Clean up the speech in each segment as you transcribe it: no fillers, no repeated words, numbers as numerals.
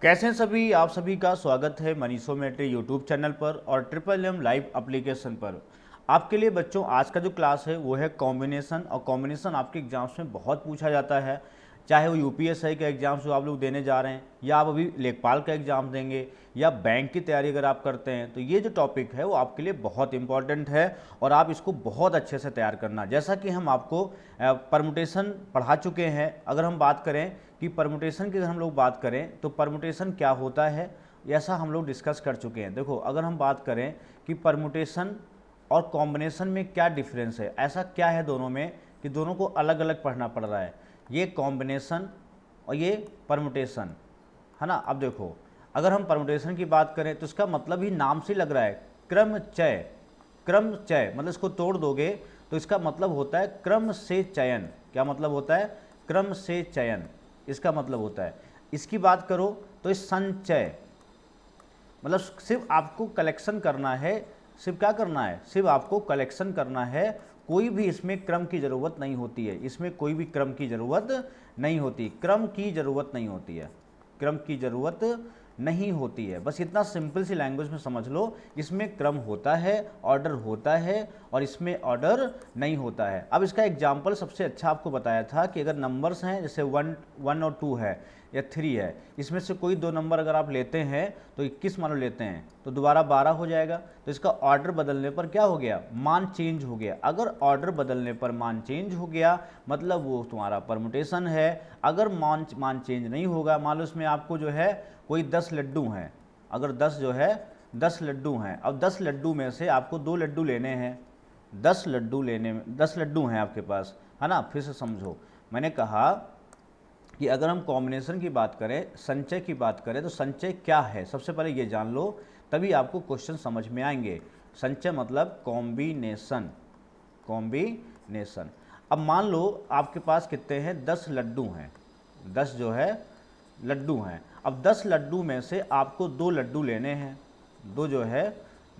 कैसे हैं सभी। आप सभी का स्वागत है मनीषोमेट्री यूट्यूब चैनल पर और ट्रिपल एम लाइव एप्लीकेशन पर। आपके लिए बच्चों आज का जो क्लास है वो है कॉम्बिनेशन। और कॉम्बिनेशन आपके एग्जाम्स में बहुत पूछा जाता है, चाहे वो यूपीएससी का एग्जाम्स जो आप लोग देने जा रहे हैं या आप अभी लेखपाल का एग्ज़ाम देंगे या बैंक की तैयारी अगर आप करते हैं तो ये जो टॉपिक है वो आपके लिए बहुत इंपॉर्टेंट है और आप इसको बहुत अच्छे से तैयार करना। जैसा कि हम आपको परमुटेशन पढ़ा चुके हैं, अगर हम बात करें कि परमुटेशन की अगर हम लोग बात करें तो परमुटेशन क्या होता है ऐसा हम लोग डिस्कस कर चुके हैं। देखो, अगर हम बात करें कि परमुटेशन और कॉम्बिनेशन में क्या डिफरेंस है, ऐसा क्या है दोनों में कि दोनों को अलग अलग पढ़ना पड़ रहा है, ये कॉम्बिनेशन और ये परमुटेशन है ना। अब देखो, अगर हम परमुटेशन की बात करें तो इसका मतलब ही नाम से लग रहा है क्रमचय। क्रमचय मतलब इसको तोड़ दोगे तो इसका मतलब होता है क्रम से चयन। क्या मतलब होता है? क्रम से चयन, इसका मतलब होता है। इसकी बात करो तो इस संचय मतलब सिर्फ आपको कलेक्शन करना है। सिर्फ क्या करना है? सिर्फ आपको कलेक्शन करना है। कोई भी इसमें क्रम की ज़रूरत नहीं होती है, इसमें कोई भी क्रम की ज़रूरत नहीं होती, क्रम की ज़रूरत नहीं होती है, क्रम की ज़रूरत नहीं होती है। बस इतना सिंपल सी लैंग्वेज में समझ लो, इसमें क्रम होता है, ऑर्डर होता है और इसमें ऑर्डर नहीं होता है। अब इसका एग्जाम्पल सबसे अच्छा आपको बताया था कि अगर नंबर्स हैं जैसे 1 और 2 है या 3 है, इसमें से कोई दो नंबर अगर आप लेते हैं तो 21 मान लो लेते हैं तो दोबारा 12 हो जाएगा। तो इसका ऑर्डर बदलने पर क्या हो गया? मान चेंज हो गया। अगर ऑर्डर बदलने पर मान चेंज हो गया मतलब वो तुम्हारा परमुटेशन है। अगर मान चेंज नहीं होगा, मान लो इसमें आपको जो है कोई 10 लड्डू हैं, अगर 10 जो है 10 लड्डू हैं, अब 10 लड्डू में से आपको 2 लड्डू लेने हैं। 10 लड्डू लेने में 10 लड्डू हैं आपके पास, है ना। फिर से समझो, मैंने कहा कि अगर हम कॉम्बिनेशन की बात करें, संचय की बात करें तो संचय क्या है सबसे पहले ये जान लो, तभी आपको क्वेश्चन समझ में आएंगे। संचय मतलब कॉम्बिनेशन, कॉम्बिनेशन। अब मान लो आपके पास कितने हैं? 10 लड्डू हैं, 10 जो है लड्डू हैं। अब 10 लड्डू में से आपको 2 लड्डू लेने हैं, 2 जो है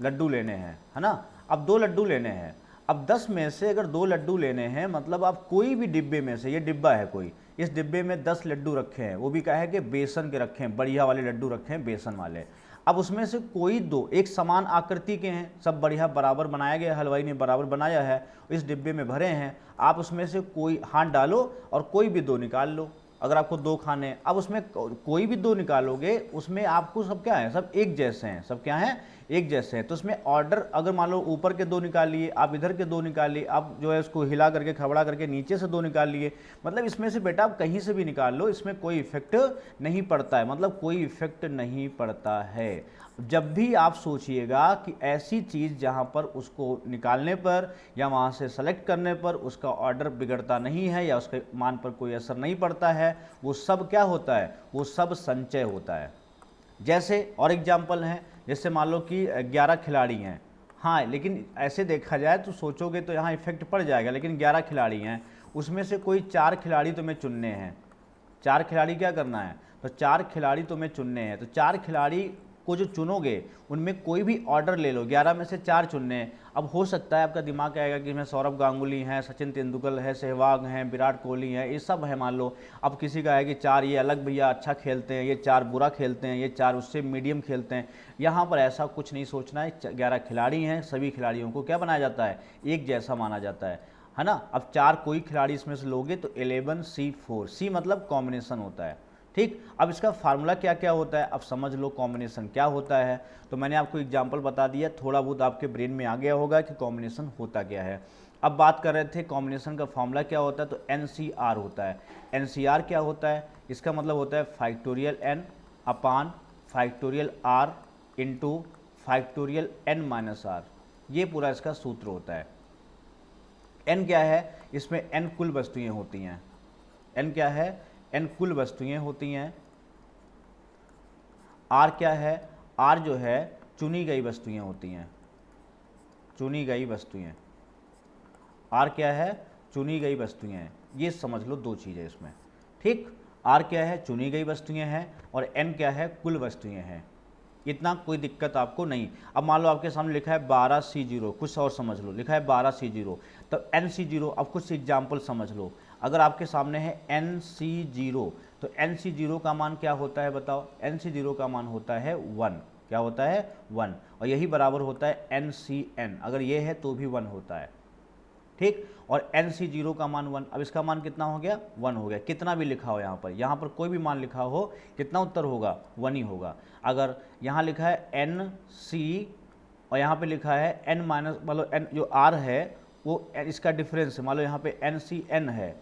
लड्डू लेने हैं, है ना। अब 2 लड्डू लेने हैं। अब 10 में से अगर 2 लड्डू लेने हैं मतलब आप कोई भी डिब्बे में से, ये डिब्बा है कोई, इस डिब्बे में 10 लड्डू रखे हैं, वो भी क्या है कि बेसन के रखे हैं, बढ़िया वाले लड्डू रखे हैं, बेसन वाले। अब उसमें से कोई दो एक समान आकृति के हैं, सब बढ़िया बराबर बनाया गया, हलवाई ने बराबर बनाया है, इस डिब्बे में भरे हैं। आप उसमें से कोई हाथ डालो और कोई भी 2 निकाल लो। अगर आपको 2 खाने हैं, अब उसमें कोई भी 2 निकालोगे, उसमें आपको सब क्या है? सब एक जैसे हैं, सब क्या हैं? एक जैसे हैं। तो उसमें ऑर्डर, अगर मान लो ऊपर के 2 निकाल लिए, आप इधर के 2 निकाल लिए, आप जो है उसको हिला करके खबड़ा करके नीचे से 2 निकाल लिए, मतलब इसमें से बेटा आप कहीं से भी निकाल लो, इसमें कोई इफेक्ट नहीं पड़ता है, मतलब कोई इफेक्ट नहीं पड़ता है। जब भी आप सोचिएगा कि ऐसी चीज़ जहाँ पर उसको निकालने पर या वहाँ से सेलेक्ट करने पर उसका ऑर्डर बिगड़ता नहीं है या उसके मान पर कोई असर नहीं पड़ता है, वो सब क्या होता है? वो सब संचय होता है। जैसे और एग्जाम्पल हैं, जैसे मान लो कि 11 खिलाड़ी हैं, हाँ, लेकिन ऐसे देखा जाए तो सोचोगे तो यहाँ इफेक्ट पड़ जाएगा, लेकिन 11 खिलाड़ी हैं, उसमें से कोई 4 खिलाड़ी तुम्हें चुनने हैं। 4 खिलाड़ी क्या करना है? तो 4 खिलाड़ी तुम्हें चुनने हैं। तो 4 खिलाड़ी को जो चुनोगे उनमें कोई भी ऑर्डर ले लो, 11 में से 4 चुनने हैं। अब हो सकता है आपका दिमाग आएगा कि इसमें सौरभ गांगुली हैं, सचिन तेंदुलकर है, सहवाग हैं, विराट कोहली हैं, ये सब है मान लो। अब किसी का है कि 4 ये अलग भैया अच्छा खेलते हैं, ये 4 बुरा खेलते हैं, ये 4 उससे मीडियम खेलते हैं। यहाँ पर ऐसा कुछ नहीं सोचना है। 11 खिलाड़ी हैं, सभी खिलाड़ियों को क्या बनाया जाता है? एक जैसा माना जाता है ना। अब 4 कोई खिलाड़ी इसमें से लोगे तो 11C4, सी मतलब कॉम्बिनेशन होता है। ठीक, अब इसका फार्मूला क्या क्या होता है अब समझ लो, कॉम्बिनेशन क्या होता है। तो मैंने आपको एग्जांपल बता दिया, थोड़ा बहुत आपके ब्रेन में आ गया होगा कि कॉम्बिनेशन होता क्या है। अब बात कर रहे थे कॉम्बिनेशन का फार्मूला क्या होता है, तो NCR होता है। NCR क्या होता है? इसका मतलब होता है factorial N upon factorial R into factorial N minus R। ये पूरा इसका सूत्र होता है। N क्या है? इसमें N कुल वस्तुएं होती हैं। N क्या है? N कुल वस्तुएं होती हैं। R क्या है? R जो है चुनी गई वस्तुएं होती हैं, चुनी गई वस्तुएं। R क्या है? चुनी गई वस्तुएं। ये समझ लो, 2 चीज़ें इसमें। ठीक, R क्या है? चुनी गई वस्तुएं हैं और N क्या है? कुल वस्तुएं हैं। इतना कोई दिक्कत आपको नहीं। अब मान लो आपके सामने लिखा है 12C0, कुछ और समझ लो, लिखा है 12C0, तब NC0। अब कुछ एग्जाम्पल समझ लो। अगर आपके सामने है एन सी जीरो, तो एन सी जीरो का मान क्या होता है बताओ, एन सी जीरो का मान होता है 1, क्या होता है 1, और यही बराबर होता है एन सी एन, अगर ये है तो भी 1 होता है, ठीक। और एन सी जीरो का मान 1, अब इसका मान कितना हो गया 1 हो गया, कितना भी लिखा हो यहाँ पर कोई भी मान लिखा हो, कितना उत्तर होगा 1 ही होगा। अगर यहाँ लिखा है एन सी और यहाँ पे लिखा है एन माइनस, मतलब एन जो आर है वो इसका डिफरेंस है, मान लो यहाँ पे एन सी एन है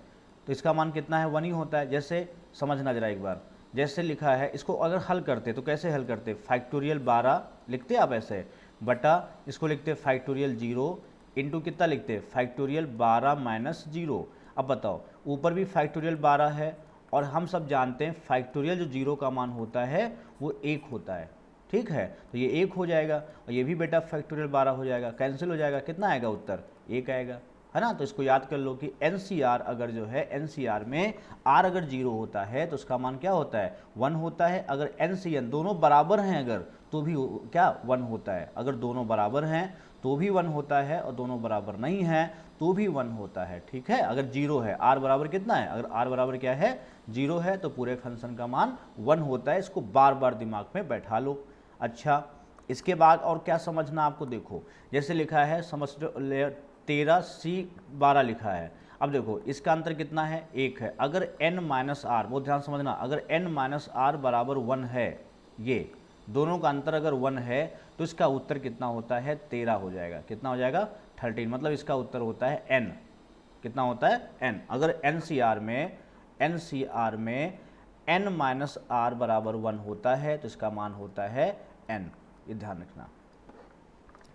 तो इसका मान कितना है 1 ही होता है। जैसे समझना जरा एक बार, जैसे लिखा है इसको अगर हल करते तो कैसे हल करते, फैक्टोरियल 12 लिखते आप ऐसे, बटा इसको लिखते फैक्टोरियल 0 इंटू कितना लिखते फैक्टोरियल 12 माइनस 0। अब बताओ ऊपर भी फैक्टोरियल 12 है और हम सब जानते हैं फैक्टोरियल जो 0 का मान होता है वो 1 होता है, ठीक है, तो ये 1 हो जाएगा और ये भी बेटा फैक्टोरियल 12 हो जाएगा, कैंसिल हो जाएगा, कितना आएगा उत्तर 1 आएगा, है ना। तो इसको याद कर लो कि NCR अगर जो है NCR में R अगर 0 होता है तो उसका मान क्या होता है 1 होता है, अगर NCN दोनों बराबर हैं अगर तो भी क्या 1 होता है, अगर दोनों बराबर हैं तो भी 1 होता है और दोनों बराबर नहीं हैं तो भी 1 होता है, ठीक है। अगर 0 है, R बराबर कितना है, अगर R बराबर क्या है 0 है तो पूरे फंक्शन का मान 1 होता है, इसको बार बार दिमाग में बैठा लो। अच्छा, इसके बाद और क्या समझना आपको, देखो जैसे लिखा है समझ 13C12 लिखा है, अब देखो इसका अंतर कितना है 1 है, अगर n माइनस आर, बहुत ध्यान समझना, अगर n माइनस आर बराबर 1 है, ये दोनों का अंतर अगर 1 है तो इसका उत्तर कितना होता है 13 हो जाएगा, कितना हो जाएगा 13, मतलब इसका उत्तर होता है n, कितना होता है n। अगर NCR में n माइनस आर बराबर 1 होता है तो इसका मान होता है n, ये ध्यान रखना।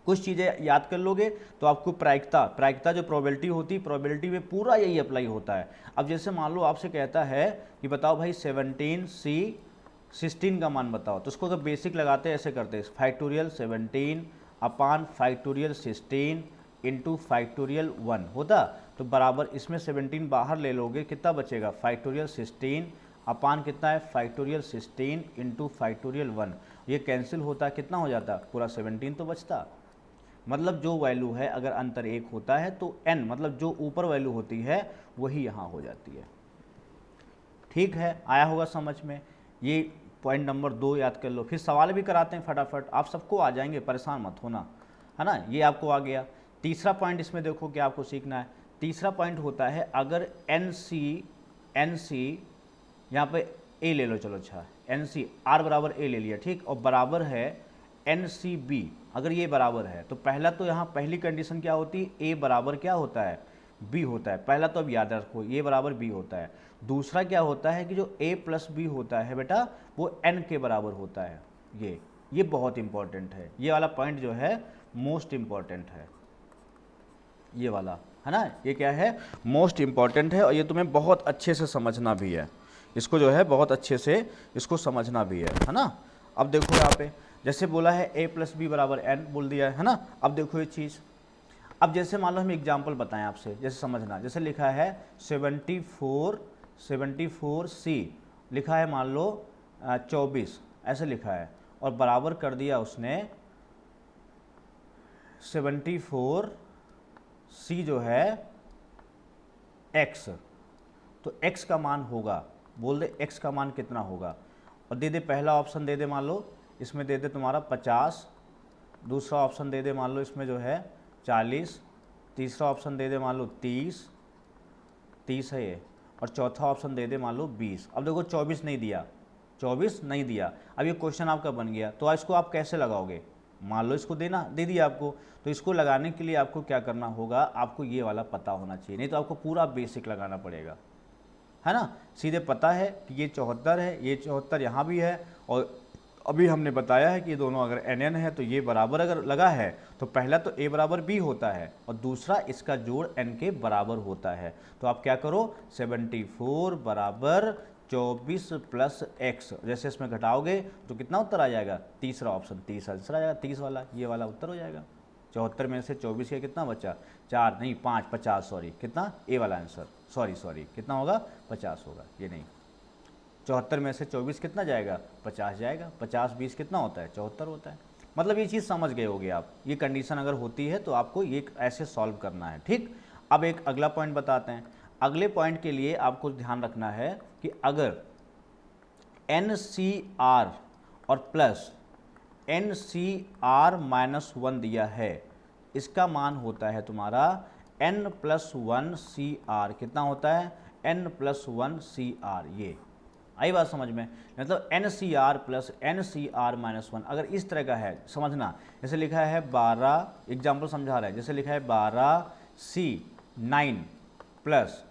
कुछ चीज़ें याद कर लोगे तो आपको प्रायिकता जो प्रोबेबिलिटी होती है, प्रोबेबिलिटी में पूरा यही अप्लाई होता है। अब जैसे मान लो आपसे कहता है कि बताओ भाई 17C16 का मान बताओ, तो उसको अगर बेसिक लगाते हैं ऐसे करते हैं फैक्टोरियल 17 अपान फैक्टोरियल 16 इंटू फैक्टोरियल 1 होता, तो बराबर इसमें 17 बाहर ले लोगे, कितना बचेगा फैक्टोरियल 16 अपान कितना है फैक्टोरियल 16 इंटू फैक्टोरियल 1, ये कैंसिल होता, कितना हो जाता पूरा 17 तो बचता। मतलब जो वैल्यू है अगर अंतर 1 होता है तो n, मतलब जो ऊपर वैल्यू होती है वही यहाँ हो जाती है, ठीक है, आया होगा समझ में। ये पॉइंट नंबर 2 याद कर लो, फिर सवाल भी कराते हैं फटाफट, आप सबको आ जाएंगे, परेशान मत होना, है ना। ये आपको आ गया। तीसरा पॉइंट इसमें देखो क्या आपको सीखना है, तीसरा पॉइंट होता है अगर NC यहाँ पे A ले लो, चलो अच्छा NC R बराबर A ले लिया, ठीक, और बराबर है NCB, अगर ये बराबर है तो पहला तो यहाँ पहली कंडीशन क्या होती है A बराबर क्या होता है B होता है, पहला तो अब याद रखो A बराबर B होता है। दूसरा क्या होता है कि जो A प्लस B होता है बेटा वो N के बराबर होता है, ये बहुत इंपॉर्टेंट है, ये वाला पॉइंट जो है मोस्ट इंपॉर्टेंट है, ये वाला, है ना, ये क्या है मोस्ट इंपॉर्टेंट है और ये तुम्हें बहुत अच्छे से समझना भी है, इसको जो है बहुत अच्छे से इसको समझना भी है ना। अब देखो यहाँ पे जैसे बोला है A प्लस बी बराबर n बोल दिया है ना। अब देखो ये चीज़, अब जैसे मान लो हम एग्जाम्पल बताएं आपसे, जैसे समझना, जैसे लिखा है 74C लिखा है, मान लो 24 ऐसे लिखा है और बराबर कर दिया उसने 74C जो है x, तो x का मान होगा, बोल दे x का मान कितना होगा, और दे दे पहला ऑप्शन दे दे, मान लो इसमें दे दे तुम्हारा 50, दूसरा ऑप्शन दे दे मान लो इसमें जो है 40, तीसरा ऑप्शन दे दे मान लो 30 है ये, और चौथा ऑप्शन दे दे मान लो 20। अब देखो 24 नहीं दिया, अब ये क्वेश्चन आपका बन गया, तो इसको आप कैसे लगाओगे, मान लो इसको देना दे दिया आपको, तो इसको लगाने के लिए आपको क्या करना होगा, आपको ये वाला पता होना चाहिए, नहीं तो आपको पूरा बेसिक लगाना पड़ेगा, है ना। सीधे पता है कि ये 74 है, ये 74 यहाँ भी है, और अभी हमने बताया है कि ये दोनों अगर NN है तो ये बराबर अगर लगा है तो पहला तो A बराबर B होता है और दूसरा इसका जोड़ N के बराबर होता है। तो आप क्या करो 74 बराबर 24 प्लस x, जैसे इसमें घटाओगे तो कितना उत्तर आ जाएगा, तीसरा ऑप्शन 30 आंसर आ जाएगा, 30 वाला ये वाला उत्तर हो जाएगा। 74 में से 24 का कितना बचा, 4 नहीं 5, 50 सॉरी, कितना ए वाला आंसर, सॉरी कितना होगा 50 होगा, ये नहीं 74 में से 24 कितना जाएगा 50 जाएगा, 50 20 कितना होता है 74 होता है। मतलब ये चीज़ समझ गए होगे आप, ये कंडीशन अगर होती है तो आपको ये ऐसे सॉल्व करना है, ठीक। अब एक अगला पॉइंट बताते हैं, अगले पॉइंट के लिए आपको ध्यान रखना है कि अगर NCR और प्लस NCR माइनस 1 दिया है, इसका मान होता है तुम्हारा N+1CR। कितना होता है? N+1CR। ये आई बात समझ में? मतलब NCR प्लस NCR माइनस 1 अगर इस तरह का है, समझना, जैसे लिखा है 12, एग्जाम्पल समझा रहा है, जैसे लिखा है 12C9 प्लस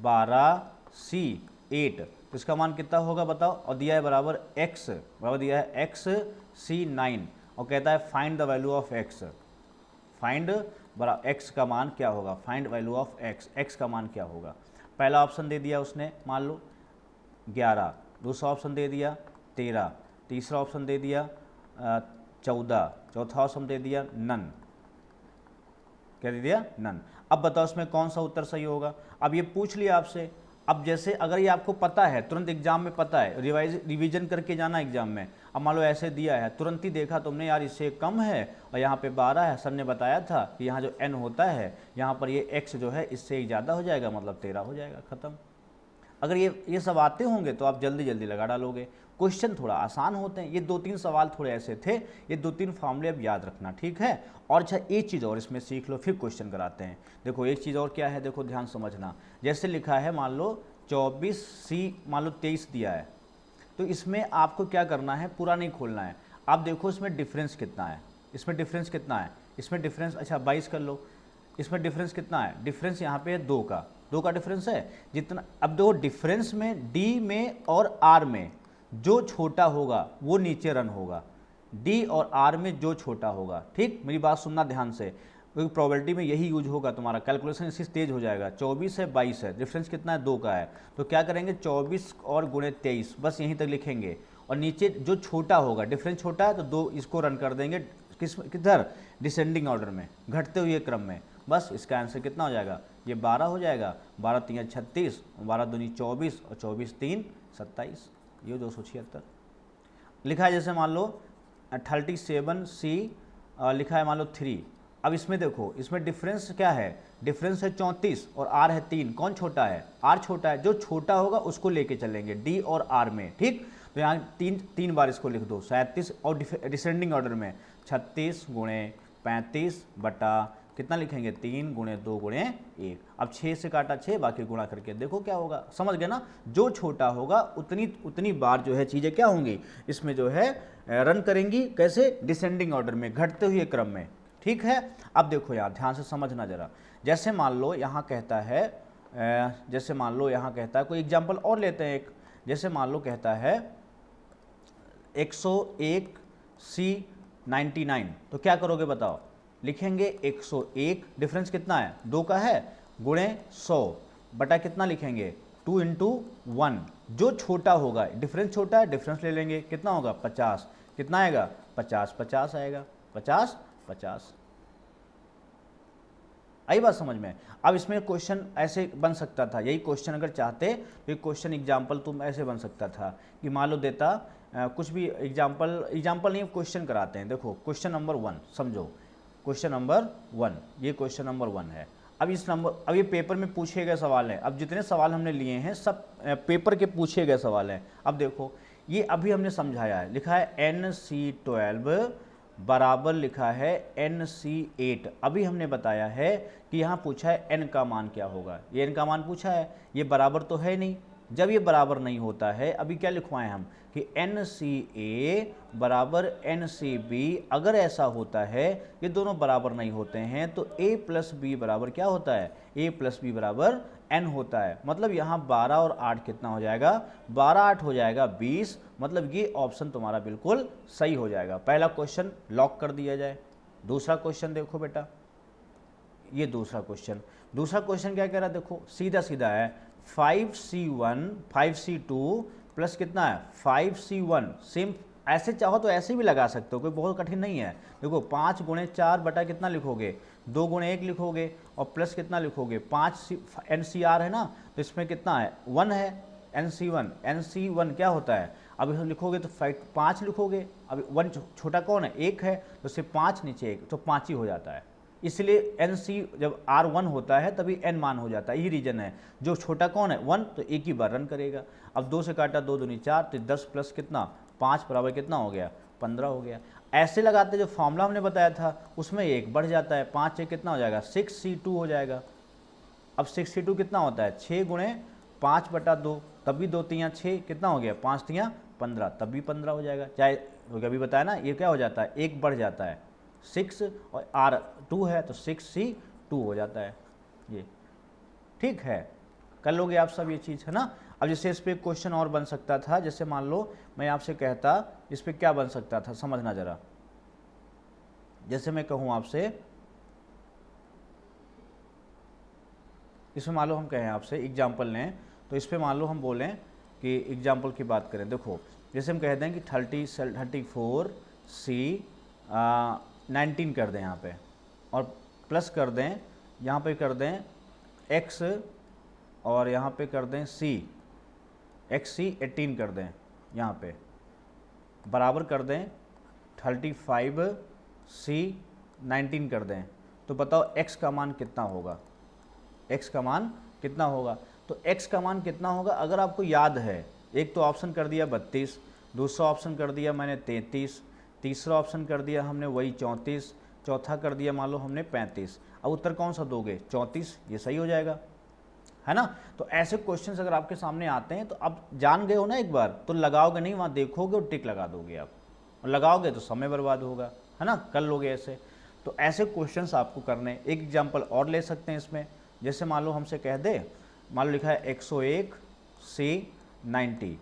12C8, तो इसका मान कितना होगा बताओ? और दिया है बराबर x, बराबर दिया है XC9 और कहता है find the value of x। Find x का मान क्या होगा? फाइंड वैल्यू ऑफ x का मान क्या होगा? पहला ऑप्शन दे दिया उसने, मान लो 11, दूसरा ऑप्शन दे दिया 13, तीसरा ऑप्शन दे दिया 14, चौथा ऑप्शन दे दिया नन। क्या दे दिया? नन। अब बताओ इसमें कौन सा उत्तर सही होगा? अब ये पूछ लिया आपसे। अब जैसे अगर ये आपको पता है, तुरंत एग्जाम में पता है, रिवीजन करके जाना एग्जाम में। अब मान लो ऐसे दिया है, तुरंत ही देखा तुमने यार इससे कम है और यहाँ पे 12 है, सर ने बताया था कि यहाँ जो n होता है यहाँ पर ये x जो है इससे ज़्यादा हो जाएगा, मतलब 13 हो जाएगा, ख़त्म। अगर ये सब आते होंगे तो आप जल्दी जल्दी लगा डालोगे। क्वेश्चन थोड़ा आसान होते हैं, ये 2-3 सवाल थोड़े ऐसे थे, ये 2-3 फॉर्मूले अब याद रखना, ठीक है। और अच्छा एक चीज़ और इसमें सीख लो, फिर क्वेश्चन कराते हैं। देखो एक चीज़ और क्या है, देखो ध्यान समझना। जैसे लिखा है मान लो 24C, मान लो 23 दिया है, तो इसमें आपको क्या करना है, पूरा नहीं खोलना है। आप देखो इसमें डिफरेंस कितना है, इसमें डिफरेंस कितना है, इसमें डिफरेंस, अच्छा 22 कर लो, इसमें डिफरेंस कितना है? डिफरेंस यहाँ पे है 2 का डिफरेंस है जितना। अब दो डिफरेंस में D में और R में जो छोटा होगा वो नीचे रन होगा, D और R में जो छोटा होगा, ठीक। मेरी बात सुनना ध्यान से, क्योंकि प्रोबेबिलिटी में यही यूज होगा, तुम्हारा कैलकुलेशन इससे तेज हो जाएगा। 24 है 22 है, डिफरेंस कितना है? 2 का है, तो क्या करेंगे 24 और गुणे 23, बस यहीं तक लिखेंगे। और नीचे जो छोटा होगा, डिफरेंस छोटा है तो 2 इसको रन कर देंगे, किधर? डिसेंडिंग ऑर्डर में, घटते हुए क्रम में। बस इसका आंसर कितना हो जाएगा? ये 12 हो जाएगा, 12 3 36, 12 दूनी 24 और 24 3 27, ये 276 लिखा है। जैसे मान लो 37C लिखा है मान लो 3। अब इसमें देखो, इसमें डिफरेंस क्या है? डिफरेंस है 34 और R है 3, कौन छोटा है? R छोटा है, जो छोटा होगा उसको लेके चलेंगे D और R में, ठीक। तो यहाँ तीन बार इसको लिख दो, 37 और डिसेंडिंग ऑर्डर में 36 गुणे 35 बटा कितना लिखेंगे? 3 गुणे 2 गुणे 1। अब 6 से काटा 6, बाकी गुणा करके देखो क्या होगा, समझ गए ना? जो छोटा होगा उतनी बार जो है चीज़ें क्या होंगी, इसमें जो है रन करेंगी। कैसे? डिसेंडिंग ऑर्डर में, घटते हुए क्रम में, ठीक है। अब देखो यार ध्यान से समझना जरा। जैसे मान लो यहाँ कहता है, जैसे मान लो यहाँ कहता है, कोई एग्जाम्पल और लेते हैं एक। जैसे मान लो कहता है 101C99, तो क्या करोगे बताओ? लिखेंगे 101, डिफरेंस कितना है? 2 का है, गुणे 100 बटा कितना लिखेंगे? 2 × 1, जो छोटा होगा, डिफरेंस छोटा है, डिफरेंस ले लेंगे, कितना होगा? 50, कितना आएगा? 50 50 आएगा, 50 50। आई बात समझ में? अब इसमें क्वेश्चन ऐसे बन सकता था, यही क्वेश्चन अगर चाहते तो एक क्वेश्चन एग्जाम्पल तुम ऐसे बन सकता था कि मान लो देता कुछ भी एग्जाम्पल नहीं, क्वेश्चन कराते हैं। देखो क्वेश्चन नंबर 1 समझो, क्वेश्चन नंबर 1, ये क्वेश्चन नंबर 1 है। अब ये पेपर में पूछे गए सवाल हैं। अब जितने सवाल हमने लिए हैं सब पेपर के पूछे गए सवाल हैं। अब देखो ये अभी हमने समझाया है, लिखा है NC12 बराबर लिखा है NC8। अभी हमने बताया है कि यहाँ पूछा है n का मान क्या होगा, ये n का मान पूछा है, ये बराबर तो है नहीं। जब ये बराबर नहीं होता है, अभी क्या लिखवाएं हम कि NCA बराबर NCB, अगर ऐसा होता है, ये दोनों बराबर नहीं होते हैं, तो A + B बराबर क्या होता है? A + B बराबर n होता है। मतलब यहाँ 12 और 8 कितना हो जाएगा? 12 8 हो जाएगा 20, मतलब ये ऑप्शन तुम्हारा बिल्कुल सही हो जाएगा। पहला क्वेश्चन लॉक कर दिया जाए। दूसरा क्वेश्चन देखो बेटा, ये दूसरा क्वेश्चन क्या कह रहा है? देखो सीधा सीधा है, 5C1 5C2 प्लस कितना है? 5C1। सेम, ऐसे चाहो तो ऐसे भी लगा सकते हो, कोई बहुत कठिन नहीं है। देखो 5 गुणे 4 बटा कितना लिखोगे? 2 गुणे 1 लिखोगे और प्लस कितना लिखोगे? 5 NCR है ना, तो इसमें कितना है? 1 है NC1 क्या होता है? अब इसमें लिखोगे तो 5 लिखोगे। अब 1 छोटा कौन है? 1 है, तो इससे 5 नीचे 1, तो 5 ही हो जाता है। इसलिए एन सी जब R1 होता है तभी n मान हो जाता है, यही रीजन है। जो छोटा कौन है 1, तो एक ही बार रन करेगा। अब 2 से काटा 2 दूनी 4, तो 10 प्लस कितना 5 बराबर कितना हो गया 15 हो गया। ऐसे लगाते जो फॉर्मूला हमने बताया था उसमें एक बढ़ जाता है, 5 से कितना हो जाएगा 6C2 हो जाएगा। अब 6C2 कितना होता है 6 गुणे 5/2, तब भी 2 तियाँ 6 कितना हो गया 5 तियाँ 15, तब भी 15 हो जाएगा। चाहे अभी बताया ना, ये क्या हो जाता है एक बढ़ जाता है 6 और R2 है तो 6C2 हो जाता है। ये ठीक है, कर लोगे आप सब ये चीज़, है ना। अब जैसे इस पर क्वेश्चन और बन सकता था, जैसे मान लो मैं आपसे कहता इस पर क्या बन सकता था, समझना ज़रा। जैसे मैं कहूँ आपसे, इसमें मान लो हम कहें आपसे एग्जाम्पल लें, तो इस पर मान लो हम बोलें कि एग्जाम्पल की बात करें। देखो जैसे हम कह दें कि 34C 19 कर दें यहाँ पे, और प्लस कर दें यहाँ पे कर दें x, और यहाँ पे कर दें XC 18 कर दें, यहाँ पे बराबर कर दें 35C 19 कर दें। तो बताओ x का मान कितना होगा, x का मान कितना होगा। तो x का मान कितना होगा अगर आपको याद है, एक तो ऑप्शन कर दिया 32, दूसरा ऑप्शन कर दिया मैंने 33, तीसरा ऑप्शन कर दिया हमने वही 34, चौथा कर दिया मान लो हमने 35। अब उत्तर कौन सा दोगे 34, ये सही हो जाएगा, है ना। तो ऐसे क्वेश्चंस अगर आपके सामने आते हैं तो आप जान गए हो ना, एक बार तो लगाओगे नहीं, वहाँ देखोगे और टिक लगा दोगे आप, और लगाओगे तो समय बर्बाद होगा, है ना, कर लोगे ऐसे। तो ऐसे क्वेश्चंस आपको करने। एक एग्जाम्पल और ले सकते हैं इसमें, जैसे मान लो हमसे कह दे, मान लो लिखा है 101C 90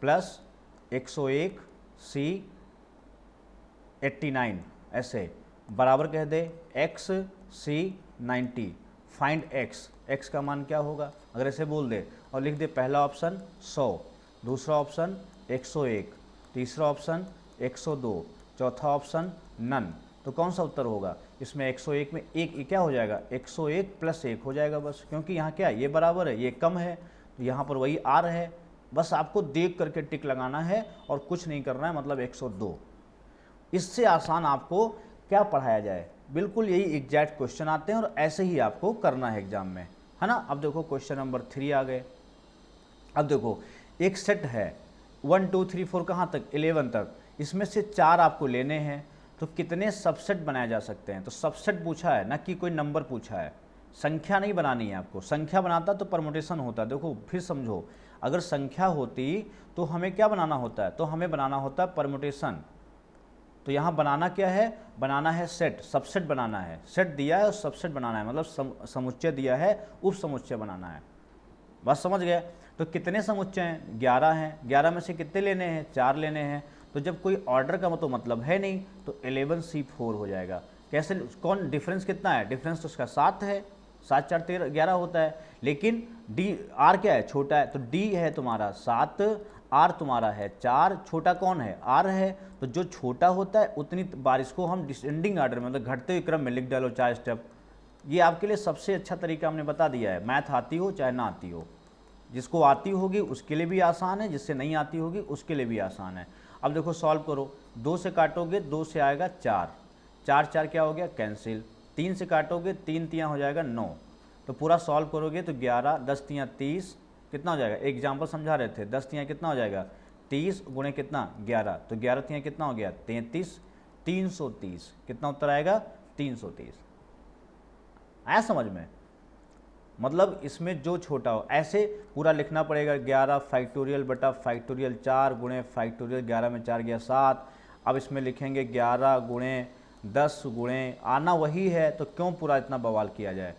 प्लस 101C 89, ऐसे बराबर कह दे XC 90 फाइंड x का मान क्या होगा। अगर ऐसे बोल दे और लिख दे पहला ऑप्शन 100, दूसरा ऑप्शन 101, तीसरा ऑप्शन 102, चौथा ऑप्शन नन, तो कौन सा उत्तर होगा। इसमें 101 में एक क्या हो जाएगा 101 प्लस 1 हो जाएगा बस, क्योंकि यहाँ क्या है ये बराबर है ये कम है, तो यहाँ पर वही R है। बस आपको देख करके टिक लगाना है और कुछ नहीं करना है, मतलब 102। इससे आसान आपको क्या पढ़ाया जाए, बिल्कुल यही एग्जैक्ट क्वेश्चन आते हैं और ऐसे ही आपको करना है एग्जाम में, है ना। अब देखो क्वेश्चन नंबर 3 आ गए। अब देखो एक सेट है 1 2 3 4 कहाँ तक 11 तक, इसमें से 4 आपको लेने हैं, तो कितने सबसेट बनाए जा सकते हैं। तो सबसेट पूछा है ना कि कोई नंबर पूछा है, संख्या नहीं बनानी है आपको। संख्या बनाता तो परमुटेशन होता। देखो फिर समझो, अगर संख्या होती तो हमें क्या बनाना होता है, तो हमें बनाना होता है परमुटेशन। तो यहाँ बनाना क्या है, बनाना है सेट, सबसेट बनाना है। सेट दिया है और सबसेट बनाना है, मतलब समुच्चय दिया है, उप समुच्चय बनाना है। बस समझ गए। तो कितने समुच्चय हैं 11 हैं, 11 में से कितने लेने हैं 4 लेने हैं। तो जब कोई ऑर्डर का तो मतलब है नहीं, तो 11C4 हो जाएगा। कैसे, कौन डिफरेंस कितना है, डिफरेंस तो उसका 7 है, 7 4 13 11 होता है, लेकिन डी आर क्या है छोटा है, तो डी है तुम्हारा 7, आर तुम्हारा है 4, छोटा कौन है आर है। तो जो छोटा होता है उतनी बार इसको हम डिसेंडिंग ऑर्डर में, मतलब घटते हुए क्रम में लिख डालो 4 स्टेप। ये आपके लिए सबसे अच्छा तरीका हमने बता दिया है। मैथ आती हो चाहे ना आती हो, जिसको आती होगी उसके लिए भी आसान है, जिससे नहीं आती होगी उसके लिए भी आसान है। अब देखो सॉल्व करो, 2 से काटोगे 2 से आएगा 4, 4 4 क्या हो गया कैंसिल, 3 से काटोगे 3 तियाँ हो जाएगा 9। तो पूरा सॉल्व करोगे तो 11 10 तियाँ 30 कितना हो जाएगा, एग्जाम्पल समझा रहे थे, 10 तियाँ कितना हो जाएगा 30 गुणे कितना 11, तो 11 तियाँ कितना हो गया 33, 330 कितना उत्तर आएगा 330। आया समझ में, मतलब इसमें जो छोटा हो ऐसे पूरा लिखना पड़ेगा। 11 फैक्टोरियल बटा फैक्टोरियल 4 गुणे फैक्टोरियल 11 में 4 गया 7। अब इसमें लिखेंगे 11 गुणे 10 गुणे, आना वही है तो क्यों पूरा इतना बवाल किया जाए,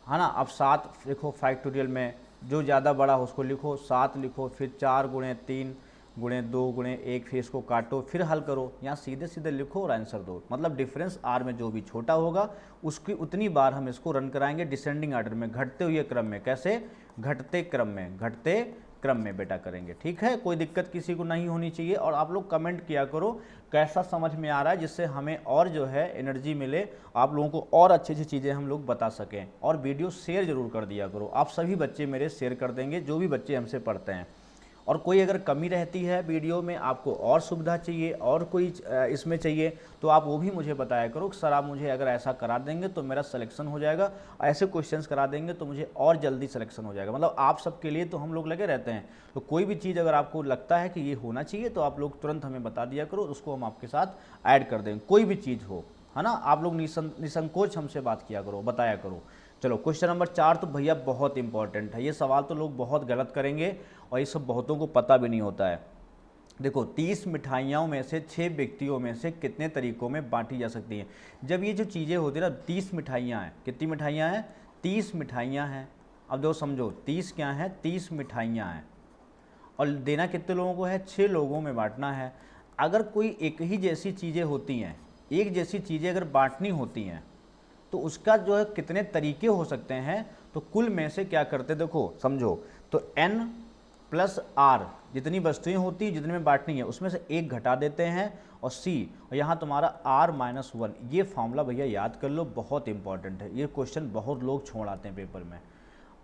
है ना। अब 7 लिखो फैक्टोरियल में, जो ज़्यादा बड़ा हो उसको लिखो 7 लिखो, फिर 4 गुणे 3 गुणे 2 गुणे 1, फिर इसको काटो फिर हल करो। यहाँ सीधे सीधे लिखो और आंसर दो, मतलब डिफरेंस आर में जो भी छोटा होगा उसकी उतनी बार हम इसको रन कराएंगे डिसेंडिंग ऑर्डर में, घटते हुए क्रम में। कैसे, घटते क्रम में, घटते क्रम में बेटा करेंगे, ठीक है। कोई दिक्कत किसी को नहीं होनी चाहिए। और आप लोग कमेंट किया करो कैसा समझ में आ रहा है, जिससे हमें और जो है एनर्जी मिले, आप लोगों को और अच्छी अच्छी चीज़ें हम लोग बता सकें। और वीडियो शेयर जरूर कर दिया करो, आप सभी बच्चे मेरे शेयर कर देंगे, जो भी बच्चे हमसे पढ़ते हैं। और कोई अगर कमी रहती है वीडियो में, आपको और सुविधा चाहिए और कोई इसमें चाहिए, तो आप वो भी मुझे बताया करो कि सर आप मुझे अगर ऐसा करा देंगे तो मेरा सिलेक्शन हो जाएगा, ऐसे क्वेश्चंस करा देंगे तो मुझे और जल्दी सिलेक्शन हो जाएगा। मतलब आप सबके लिए तो हम लोग लगे रहते हैं, तो कोई भी चीज़ अगर आपको लगता है कि ये होना चाहिए तो आप लोग तुरंत हमें बता दिया करो, उसको हम आपके साथ ऐड कर देंगे, कोई भी चीज़ हो, है ना। आप लोग निसंकोच हमसे बात किया करो, बताया करो। चलो क्वेश्चन नंबर 4 तो भैया बहुत इंपॉर्टेंट है, ये सवाल तो लोग बहुत गलत करेंगे और ये सब बहुतों को पता भी नहीं होता है। देखो 30 मिठाइयों में से 6 व्यक्तियों में से कितने तरीकों में बांटी जा सकती हैं। जब ये जो चीज़ें होती है ना, 30 मिठाइयाँ हैं, कितनी मिठाइयाँ हैं, 30 मिठाइयाँ हैं। अब देखो समझो 30 क्या है, 30 मिठाइयाँ हैं और देना कितने लोगों को है, 6 लोगों में बांटना है। अगर कोई एक ही जैसी चीज़ें होती हैं, एक जैसी चीज़ें अगर बांटनी होती हैं तो उसका जो है कितने तरीके हो सकते हैं। तो कुल में से क्या करते, देखो समझो, तो n प्लस आर जितनी वस्तुएं होती हैं जितने में बांटनी है उसमें से एक घटा देते हैं और c, और यहाँ तुम्हारा r-1। ये फॉर्मूला भैया याद कर लो, बहुत इंपॉर्टेंट है। ये क्वेश्चन बहुत लोग छोड़ आते हैं पेपर में,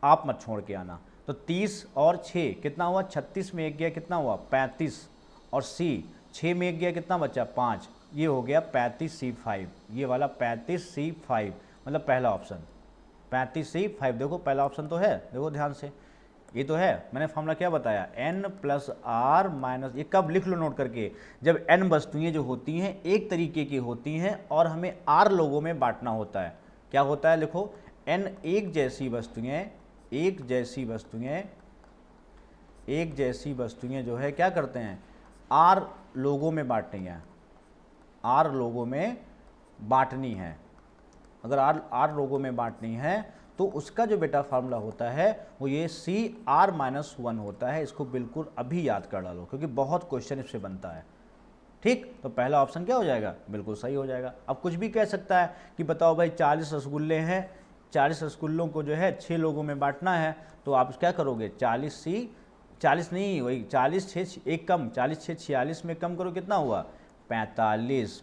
आप मत छोड़ के आना। तो 30 और 6 कितना हुआ, 36 में एक गया कितना हुआ 35, और c 6 में एक गया कितना बचा 5, ये हो गया 35C5। ये वाला 35C5 मतलब पहला ऑप्शन 35C5। देखो पहला ऑप्शन तो है, देखो ध्यान से, ये तो है। मैंने फॉर्मूला क्या बताया, n प्लस आर माइनस, ये कब लिख लो नोट करके, जब n वस्तुएं जो होती हैं एक तरीके की होती हैं और हमें r लोगों में बांटना होता है। क्या होता है, लिखो n एक जैसी वस्तुएं, एक जैसी वस्तुएं जो है क्या करते हैं, r लोगों में बांटनी है, r लोगों में बांटनी है। अगर r लोगों में बांटनी है तो उसका जो बेटा फार्मूला होता है वो ये CR-1 होता है। इसको बिल्कुल अभी याद कर डालो क्योंकि बहुत क्वेश्चन इससे बनता है। ठीक, तो पहला ऑप्शन क्या हो जाएगा, बिल्कुल सही हो जाएगा। अब कुछ भी कह सकता है कि बताओ भाई 40 रसगुल्ले हैं, 40 रसगुल्लों को जो है 6 लोगों में बांटना है, तो आप क्या करोगे, 40 नहीं, वही 40 6 एक कम, 40 6 46 में कम करो, कितना हुआ 45,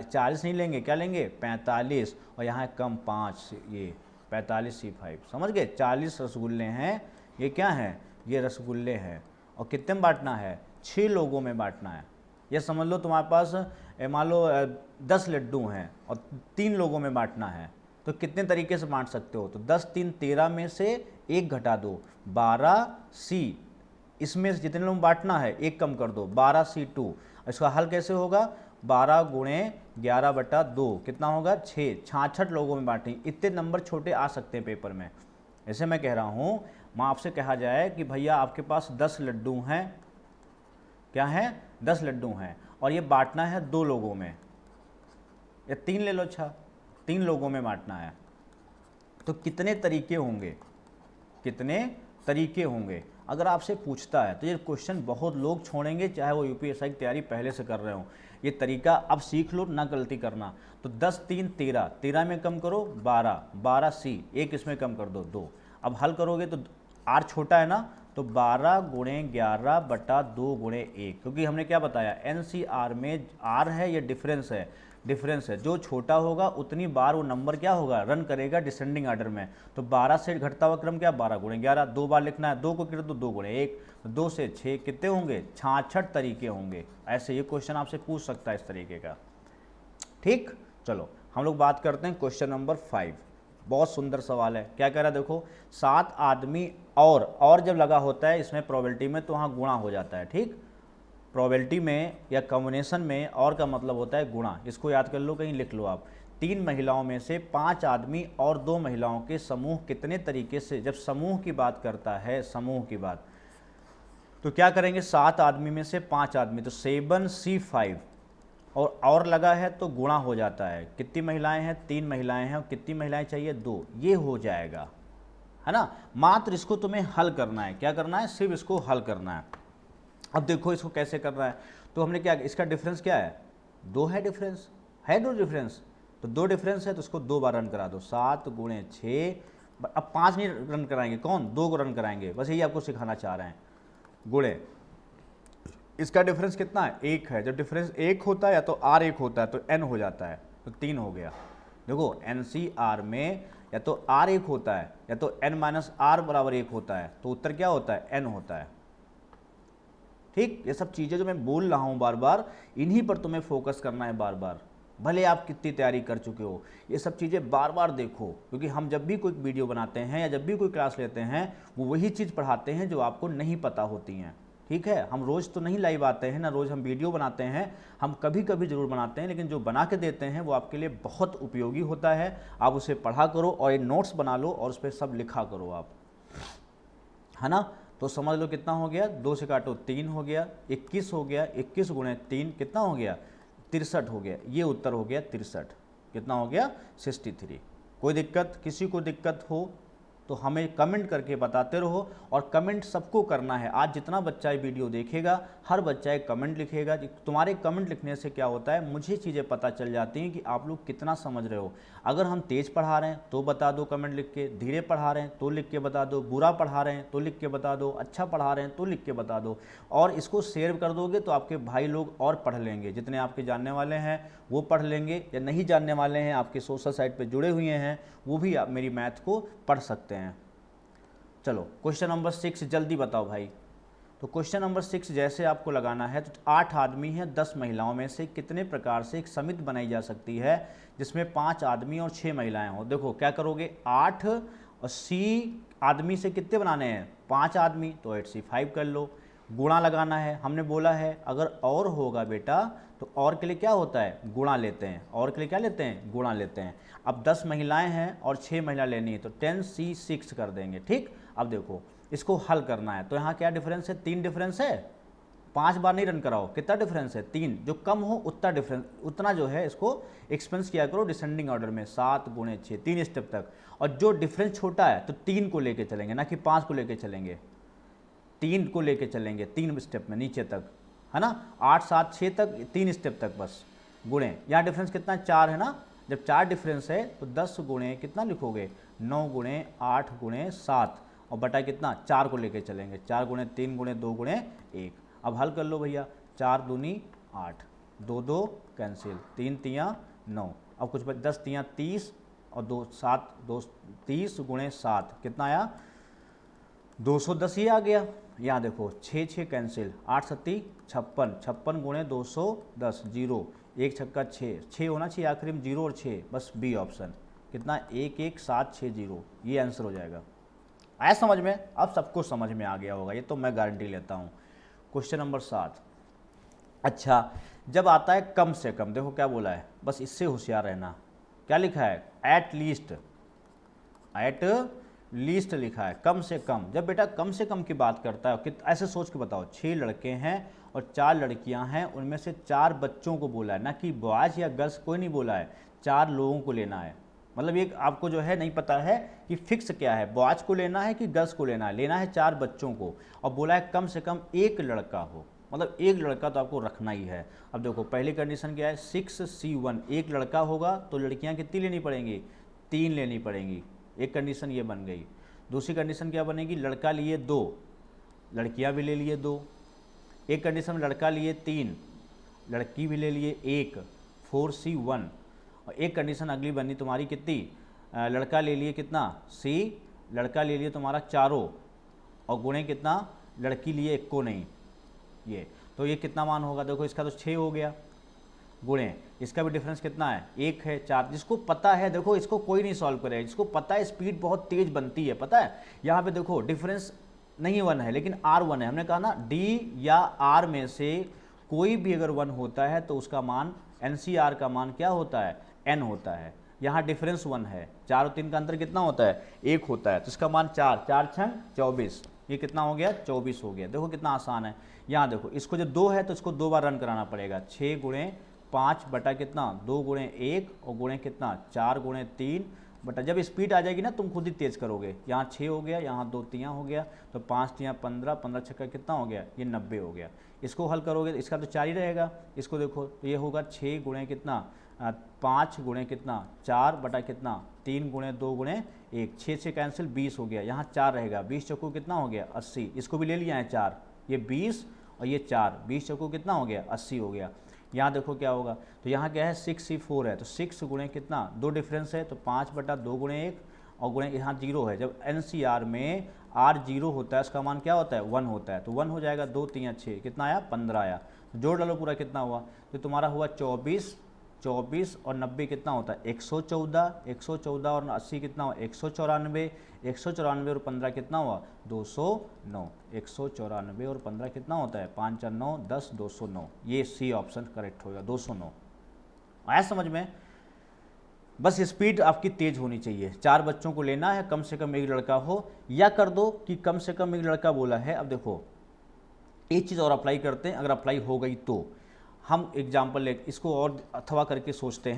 40 नहीं लेंगे, क्या लेंगे 45, और यहाँ कम 5, ये 45C5। समझ गए, 40 रसगुल्ले हैं, ये क्या हैं, ये रसगुल्ले हैं, और कितने में बांटना है, 6 लोगों में बांटना है। ये समझ लो तुम्हारे पास मान लो 10 लड्डू हैं और 3 लोगों में बांटना है, तो कितने तरीके से बांट सकते हो, तो 10 3 13 में से एक घटा दो 12C, इसमें से जितने लोग बांटना है एक कम कर दो 12C2। इसका हल कैसे होगा, 12 गुणे 11/2 कितना होगा 6, 66 लोगों में बांटें। इतने नंबर छोटे आ सकते हैं पेपर में। ऐसे मैं कह रहा हूँ, मैं आपसे कहा जाए कि भैया आपके पास 10 लड्डू हैं, क्या है 10 लड्डू हैं और ये बांटना है 2 लोगों में, या 3 ले लो, अच्छा 3 लोगों में बांटना है, तो कितने तरीके होंगे, कितने तरीके होंगे। अगर आपसे पूछता है तो ये क्वेश्चन बहुत लोग छोड़ेंगे, चाहे वो यूपीएससी की तैयारी पहले से कर रहे हो। ये तरीका अब सीख लो, ना गलती करना। तो 10 3 13, 13 में कम करो 12, 12C, एक इसमें कम कर दो 2। अब हल करोगे तो r छोटा है ना, तो 12 गुणे 11/2 गुणे 1, क्योंकि हमने क्या बताया NCR में r है, ये डिफरेंस है, जो छोटा होगा उतनी बार वो नंबर क्या होगा, रन करेगा डिसेंडिंग ऑर्डर में। तो 12 से घटता हुआ क्रम क्या, 12 गुणे 11, 2 बार लिखना है, 2 को कर दो 2 गुणे 1, 2 से 6 कितने होंगे, 66 तरीके होंगे। ऐसे ये क्वेश्चन आपसे पूछ सकता है इस तरीके का। ठीक, चलो हम लोग बात करते हैं क्वेश्चन नंबर 5। बहुत सुंदर सवाल है, क्या कह रहा है देखो, 7 आदमी और जब लगा होता है इसमें प्रोबेबिलिटी में, तो वहाँ गुणा हो जाता है। ठीक, प्रोबेबिलिटी में या कॉम्बिनेशन में और का मतलब होता है गुणा, इसको याद कर लो, कहीं लिख लो आप। 3 महिलाओं में से 5 आदमी और 2 महिलाओं के समूह कितने तरीके से, जब समूह की बात करता है, समूह की बात, तो क्या करेंगे, 7 आदमी में से 5 आदमी, तो 7C5, और लगा है तो गुणा हो जाता है। कितनी महिलाएं हैं, 3 महिलाएं हैं, और कितनी महिलाएं चाहिए 2, ये हो जाएगा, है ना। मात्र इसको तुम्हें हल करना है, क्या करना है, सिर्फ इसको हल करना है। अब देखो इसको कैसे करना है, तो हमने क्या, इसका डिफरेंस क्या है, 2 है, डिफरेंस है, 2 डिफरेंस, तो 2 डिफरेंस है तो इसको 2 बार रन करा दो, 7 गुणे 6। अब 5 नहीं रन कराएंगे, कौन, 2 को रन कराएंगे, बस यही आपको सिखाना चाह रहे हैं। गुणे इसका डिफरेंस कितना है, 1 है। जब डिफरेंस 1 होता है या तो r 1 होता है तो n हो जाता है, तो 3 हो गया। देखो NCR में या तो r 1 होता है या तो n - r = 1 होता है, तो उत्तर क्या होता है, n होता है। ठीक, ये सब चीज़ें जो मैं बोल रहा हूँ बार बार, इन्हीं पर तुम्हें फोकस करना है बार बार, भले आप कितनी तैयारी कर चुके हो। ये सब चीज़ें बार बार देखो, क्योंकि हम जब भी कोई वीडियो बनाते हैं या जब भी कोई क्लास लेते हैं, वो वही चीज़ पढ़ाते हैं जो आपको नहीं पता होती हैं। ठीक है, हम रोज़ तो नहीं लाइव आते हैं ना, रोज़ हम वीडियो बनाते हैं, हम कभी कभी ज़रूर बनाते हैं, लेकिन जो बना के देते हैं वो आपके लिए बहुत उपयोगी होता है। आप उसे पढ़ा करो और ये नोट्स बना लो और उस पर सब लिखा करो आप, है ना। तो समझ लो कितना हो गया, 2 से काटो 3 हो गया, 21 हो गया, 21 गुणे 3 कितना हो गया, 63 हो गया। ये उत्तर हो गया 63। कितना हो गया, 63। कोई दिक्कत, किसी को दिक्कत हो तो हमें कमेंट करके बताते रहो, और कमेंट सबको करना है। आज जितना बच्चा ये वीडियो देखेगा, हर बच्चा एक कमेंट लिखेगा। तुम्हारे कमेंट लिखने से क्या होता है, मुझे चीज़ें पता चल जाती हैं कि आप लोग कितना समझ रहे हो। अगर हम तेज़ पढ़ा रहे हैं तो बता दो कमेंट लिख के, धीरे पढ़ा रहे हैं तो लिख के बता दो, बुरा पढ़ा रहे हैं तो लिख के बता दो, अच्छा पढ़ा रहे हैं तो लिख के बता दो। और इसको शेयर कर दोगे तो आपके भाई लोग और पढ़ लेंगे, जितने आपके जानने वाले हैं वो पढ़ लेंगे, या नहीं जानने वाले हैं आपके सोशल साइट पर जुड़े हुए हैं वो भी आप मेरी मैथ को पढ़ सकते हैं। चलो क्वेश्चन नंबर 6 जल्दी बताओ भाई। तो क्वेश्चन नंबर 6 जैसे आपको लगाना है, तो 8 आदमी हैं, 10 महिलाओं में से कितने प्रकार से एक समिति बनाई जा सकती है जिसमें 5 आदमी और 6 महिलाएं हों। देखो क्या करोगे, 8 और सी आदमी से कितने बनाने हैं, 5 आदमी, तो 8C5 कर लो। गुणा लगाना है, हमने बोला है अगर और होगा बेटा तो और के लिए क्या होता है, गुणा लेते हैं, और के लिए क्या लेते हैं, गुणा लेते हैं। अब 10 महिलाएं हैं और 6 महिला लेनी है तो 10C6 कर देंगे। ठीक, अब देखो इसको हल करना है, तो यहाँ क्या डिफरेंस है, 3 डिफरेंस है। 5 बार नहीं रन कराओ, कितना डिफरेंस है, 3। जो कम हो उतना डिफरेंस, उतना जो है इसको एक्सपेंस किया करो डिसेंडिंग ऑर्डर में, 7 गुणे 6, 3 स्टेप तक। और जो डिफरेंस छोटा है तो 3 को लेके चलेंगे, ना कि 5 को लेके चलेंगे, 3 को लेके चलेंगे, 3 स्टेप में नीचे तक, है ना। 8 7 6 तक, 3 स्टेप तक बस गुणे। यहाँ डिफरेंस कितना, 4 है ना। जब 4 डिफरेंस है तो 10 गुणे कितना लिखोगे, 9 गुणे 8 गुणे 7, और बटा कितना, 4 को लेके चलेंगे, 4 गुणे 3 गुणे 2 गुणे 1। अब हल कर लो भैया, 4 दूनी 8, 2 2 कैंसिल, 3 तियाँ 9, अब कुछ 10 तियाँ 30 और 2 7 2 30 गुणे 7 कितना आया, 210 ही आ गया। यहाँ देखो 6 6 कैंसिल, 8 सत्ती 56, 56 गुणे 210, 0, 1 छक्का 6, 6 होना चाहिए आखिरी में, 0 और 6, बस बी ऑप्शन। कितना, 1 1 7 6 0, ये आंसर हो जाएगा। आया समझ में, अब सबको समझ में आ गया होगा, ये तो मैं गारंटी लेता हूँ। Question number 7। अच्छा, जब आता है कम से कम, देखो क्या बोला है, बस इससे होशियार रहना। क्या लिखा है, एट लीस्ट, एट लीस्ट लिखा है, कम से कम। जब बेटा कम से कम की बात करता है, ऐसे सोच के बताओ, 6 लड़के हैं और 4 लड़कियां हैं, उनमें से 4 बच्चों को बोला है, ना कि बॉयज या गर्ल्स कोई नहीं बोला है, 4 लोगों को लेना है। मतलब ये आपको जो है नहीं पता है कि फिक्स क्या है, बॉयज को लेना है कि गर्ल्स को लेना है 4 बच्चों को, और बोला है कम से कम एक लड़का हो, मतलब एक लड़का तो आपको रखना ही है। अब देखो पहली कंडीशन क्या है, 6C1, एक लड़का होगा तो लड़कियां कितनी लेनी पड़ेंगी, 3 लेनी पड़ेंगी, एक कंडीशन ये बन गई। दूसरी कंडीशन क्या बनेगी, लड़का लिए 2, लड़कियां भी ले लिए 2, एक कंडीशन लड़का लिए 3, लड़की भी ले लिए 1, 4C1, और एक कंडीशन अगली बनी तुम्हारी कितनी, लड़का ले लिए कितना, C, लड़का ले लिए तुम्हारा 4, और गुणे कितना, लड़की लिए 1 को नहीं, ये तो ये कितना मान होगा, देखो इसका तो 6 हो गया, गुणे इसका भी डिफरेंस कितना है, 1 है 4। जिसको पता है, देखो इसको कोई नहीं सॉल्व करेगा, जिसको पता है स्पीड बहुत तेज बनती है, पता है। यहाँ पे देखो डिफरेंस नहीं 1 है लेकिन R1 है, हमने कहा ना D या R में से कोई भी अगर 1 होता है तो उसका मान NCR का मान क्या होता है, N होता है। यहाँ डिफरेंस 1 है, 4 और 3 का अंतर कितना होता है, 1 होता है, तो इसका मान 4, 4 6 24, ये कितना हो गया, 24 हो गया। देखो कितना आसान है। यहाँ देखो इसको जब 2 है तो इसको 2 बार रन कराना पड़ेगा, 6 गुणे 5 बटा कितना, 2 गुणे 1 और गुणे कितना, 4 गुणे 3 बटा, जब स्पीड आ जाएगी ना तुम खुद ही तेज करोगे। यहाँ 6 हो गया, यहाँ 2 तियाँ हो गया, तो 5 तियाँ 15, 15 छक्का कितना हो गया, ये 90 हो गया। इसको हल करोगे इसका तो 4 ही रहेगा, इसको देखो तो ये होगा 6 गुणे कितना, 5 गुणे कितना, 4 बटा कितना, 3 गुणे 2 गुणे 1, 6 से कैंसिल, 20 हो गया। यहाँ 4 रहेगा, 20 चौको कितना हो गया, 80, इसको भी ले लिया है 4, ये 20 और ये 4, 20 चौको कितना हो गया, 80 हो गया। यहाँ देखो क्या होगा, तो यहाँ क्या है 6C4 है, तो 6 गुणे कितना, 2 डिफरेंस है तो 5 बटा 2 गुणे 1, और गुणे यहाँ जीरो है। जब NCR में R जीरो होता है उसका मान क्या होता है 1 होता है, तो 1 हो जाएगा। 2 3 6 कितना आया 15 आया। तो जोड़ डालो पूरा कितना हुआ, तो तुम्हारा हुआ 24, 24 और 90 कितना होता है 114, 114 और 80 कितना हुआ 194, 194 और 15 कितना हुआ 209, 194 और 15 कितना होता है 5 और 9 10, 209। ये सी ऑप्शन करेक्ट होगा 209। आया समझ में? बस स्पीड आपकी तेज होनी चाहिए। 4 बच्चों को लेना है, कम से कम एक लड़का हो, या कर दो कि कम से कम एक लड़का बोला है। अब देखो एक चीज़ और अप्लाई करते हैं, अगर अप्लाई हो गई तो हम एग्जाम्पल ले इसको और अथवा करके सोचते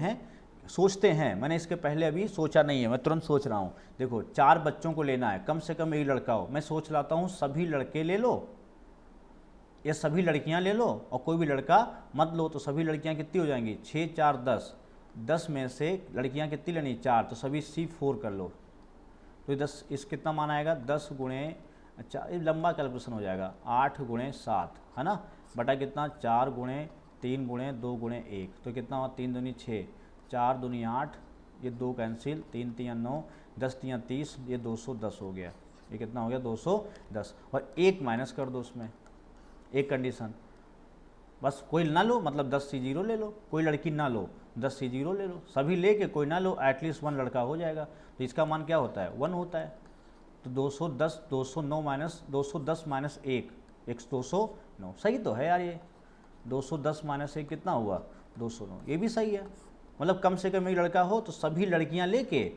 हैं। मैंने इसके पहले अभी सोचा नहीं है, मैं तुरंत सोच रहा हूँ। देखो 4 बच्चों को लेना है, कम से कम एक लड़का हो। मैं सोच लाता हूँ सभी लड़के ले लो या सभी लड़कियाँ ले लो और कोई भी लड़का मत लो, तो सभी लड़कियाँ कितनी हो जाएंगी 6 4 10, 10 में से लड़कियाँ कितनी लेनी 4, तो सभी C4 कर लो। तो 10 इस कितना मान आएगा 10 गुणे, अच्छा ये लंबा कैलकुलेशन हो जाएगा, 8 गुणे 7 है ना, बटा कितना 4 गुणे 3 गुणे 2 गुणे 1, तो कितना हुआ 3 दूनी 6, 4 दूनी 8, ये 2 कैंसिल, 3 3 9, 10 3 30, ये 210 हो गया। ये कितना हो गया 210, और एक माइनस कर दो उसमें, एक कंडीशन, बस कोई ना लो मतलब 10 C0 ले लो, कोई लड़की ना लो 10 C0 ले लो, सभी लेके कोई ना लो, एटलीस्ट 1 लड़का हो जाएगा। तो इसका मान क्या होता है 1 होता है। तो 210 209 माइनस 210 माइनस 1 209, सही तो है यार ये। 210 माइनस 1 कितना हुआ 209, ये भी सही है। मतलब कम से कम एक लड़का हो तो सभी लड़कियां लेके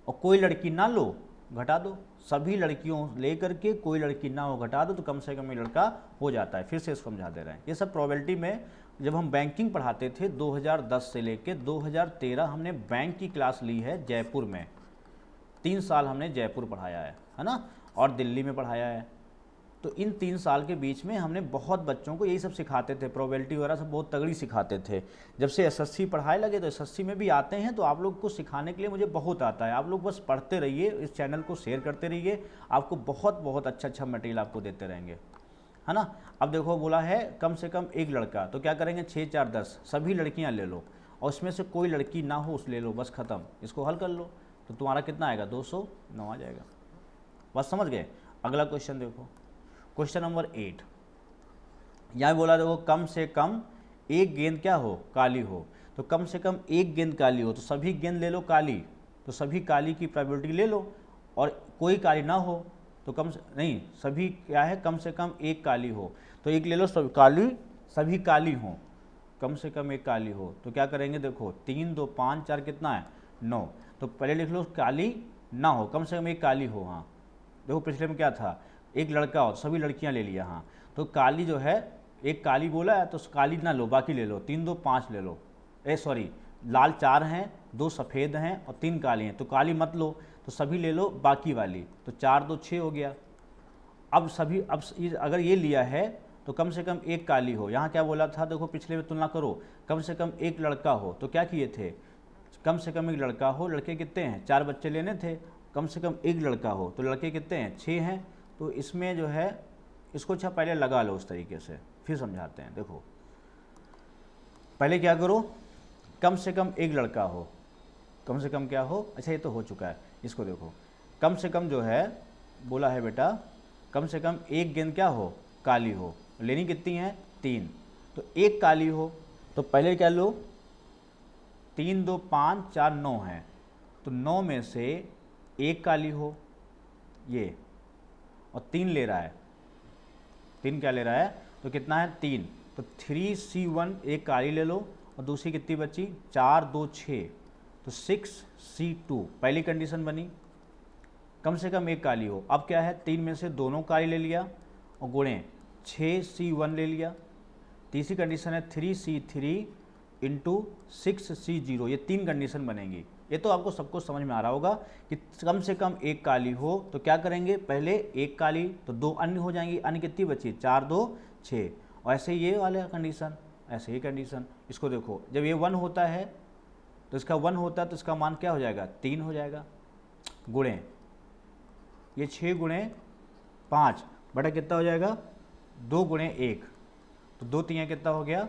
और कोई लड़की ना लो घटा दो, सभी लड़कियों लेकर के कोई लड़की ना हो घटा दो, तो कम से कम एक लड़का हो जाता है। फिर से इसको समझा दे रहे हैं। ये सब प्रोबेबिलिटी में जब हम बैंकिंग पढ़ाते थे 2010 से लेके 2013 हमने बैंक की क्लास ली है जयपुर में। 3 साल हमने जयपुर पढ़ाया है ना, और दिल्ली में पढ़ाया है। तो इन 3 साल के बीच में हमने बहुत बच्चों को यही सब सिखाते थे, प्रोबेबिलिटी वगैरह सब बहुत तगड़ी सिखाते थे। जब से SSC पढ़ाए लगे तो SSC में भी आते हैं, तो आप लोग को सिखाने के लिए मुझे बहुत आता है। आप लोग बस पढ़ते रहिए, इस चैनल को शेयर करते रहिए, आपको बहुत बहुत अच्छा मटेरियल आपको देते रहेंगे, है ना। अब देखो बोला है कम से कम एक लड़का, तो क्या करेंगे 6 4 10, सभी लड़कियाँ ले लो और उसमें से कोई लड़की ना हो उस ले लो, बस ख़त्म। इसको हल कर लो तो तुम्हारा कितना आएगा 209 आ जाएगा। बस समझ गए। अगला क्वेश्चन देखो, क्वेश्चन नंबर 8। यहाँ बोला देखो कम से कम एक गेंद क्या हो काली हो, तो कम से कम एक गेंद काली हो, तो सभी गेंद ले लो काली, तो सभी काली की प्रोबेबिलिटी ले लो, और कोई काली ना हो तो नहीं सभी क्या है कम से कम एक काली हो, तो एक ले लो सभी काली हो, कम से कम एक काली हो। तो क्या करेंगे देखो 3 2 5 4 कितना है 9, तो पहले लिख लो काली ना हो, कम से कम एक काली हो। हाँ देखो पिछले में क्या था एक लड़का हो, सभी लड़कियां ले लिया। हाँ तो काली जो है एक काली बोला है तो काली ना लो, बाकी ले लो, 3 2 5 ले लो, सॉरी लाल 4 हैं, 2 सफ़ेद हैं और 3 काली हैं, तो काली मत लो, तो सभी ले लो बाकी वाली, तो 4 2 6 हो गया। अब अगर ये लिया है तो कम से कम एक काली हो। यहाँ क्या बोला था देखो पिछले में तुलना करो, कम से कम एक लड़का हो, तो क्या किए थे कम से कम एक लड़का हो, लड़के कितने हैं 4 बच्चे लेने थे, कम से कम एक लड़का हो, तो लड़के कितने हैं 6 हैं। तो इसमें जो है इसको अच्छा पहले लगा लो उस तरीके से, फिर समझाते हैं। देखो पहले क्या करो कम से कम एक लड़का हो, कम से कम क्या हो, अच्छा ये तो हो चुका है, इसको देखो कम से कम जो है बोला है बेटा कम से कम एक गेंद क्या हो काली हो, लेनी कितनी है 3, तो एक काली हो, तो पहले क्या लो 3 2 5 4 9 है, तो 9 में से एक काली हो ये, और 3 ले रहा है, 3 क्या ले रहा है तो कितना है 3, तो 3C1 एक काली ले लो, और दूसरी कितनी बची 4 2 6, तो 6C2 पहली कंडीशन बनी, कम से कम एक काली हो। अब क्या है 3 में से दोनों काली ले लिया और गुणे 6C1 ले लिया। तीसरी कंडीशन है 3C3 इंटू 6C0, ये 3 कंडीशन बनेंगी। ये तो आपको सबको समझ में आ रहा होगा कि कम से कम एक काली हो, तो क्या करेंगे पहले एक काली तो 2 अन्य हो जाएंगी, अन्य कितनी बची 4 2 6, और ऐसे ये वाला कंडीशन, ऐसे ही कंडीशन। इसको देखो जब ये 1 होता है तो इसका 1 होता है तो इसका मान क्या हो जाएगा 3 हो जाएगा, गुणे ये 6 गुणे 5 बटा कितना हो जाएगा 2 गुणे 1, तो 2 3 कितना हो गया